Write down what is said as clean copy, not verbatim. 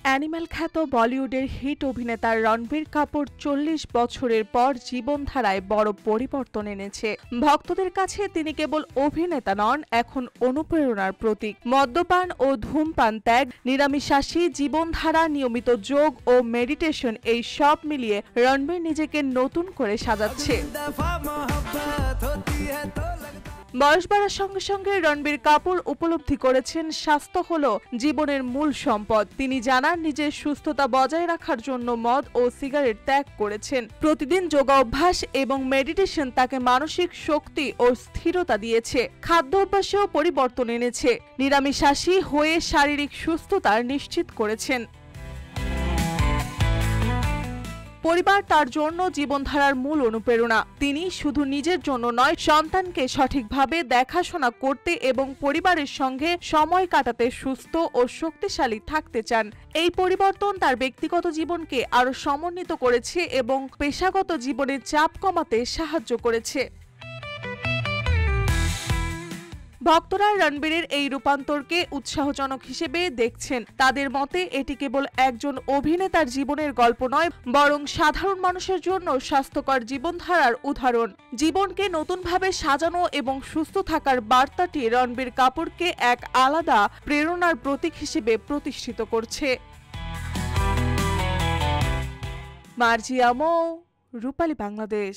Animal খ্যাত বলিউডের hit অভিনেতা রণবীর কাপুর ৪০ বছরের পর জীবনধারায় বড় পরিবর্তন এনেছে। ভক্তদের কাছে তিনি কেবল অভিনেতা নন, এখন অনুপ্রেরণার প্রতীক। মদ্যপান ও ধূমপান ত্যাগ, নিরামিষাশী জীবনধারা, নিয়মিত যোগ ও মেডিটেশন, এই সব মিলিয়ে রণবীর নিজেকে নতুন করে সাজাচ্ছে। বয়স বাড়ার সঙ্গে সঙ্গে রণবীর কাপুর উপলব্ধি করেছেন স্বাস্থ্য হলো জীবনের মূল সম্পদ। তিনি জানান, নিজের সুস্থতা বজায় রাখার জন্য মদ ও সিগারেট ত্যাগ করেছেন। প্রতিদিন যোগা অভ্যাস এবং মেডিটেশন তাকে মানসিক শক্তি ও স্থিরতা দিয়েছে। খাদ্য অভ্যাসেও পরিবর্তন এনেছে। নিরামিষাশী হয়ে শারীরিক সুস্থতা নিশ্চিত করেছেন। পরিবার তার জন্য জীবনধারার মূল অনুপ্রেরণা। তিনি শুধু নিজের জন্য নয়, সন্তানকে সঠিকভাবে দেখাশোনা করতে এবং পরিবারের সঙ্গে সময় কাটাতে সুস্থ ও শক্তিশালী থাকতে চান। এই পরিবর্তন তার ব্যক্তিগত জীবনকে আরও সমন্বিত করেছে এবং পেশাগত জীবনের চাপ কমাতে সাহায্য করেছে। ভক্তরা রণবীরের এই রূপান্তরকে উৎসাহজনক হিসেবে দেখছেন। তাদের মতে এটি কেবল একজন অভিনেতার জীবনের গল্প নয়, বরং সাধারণ মানুষের জন্য স্বাস্থ্যকর জীবনধারার উদাহরণ। জীবনকে নতুনভাবে সাজানো এবং সুস্থ থাকার বার্তাটি রণবীর কাপুরকে এক আলাদা প্রেরণার প্রতীক হিসেবে প্রতিষ্ঠিত করছে। মার্জিয়া মৌ, রূপালী বাংলাদেশ।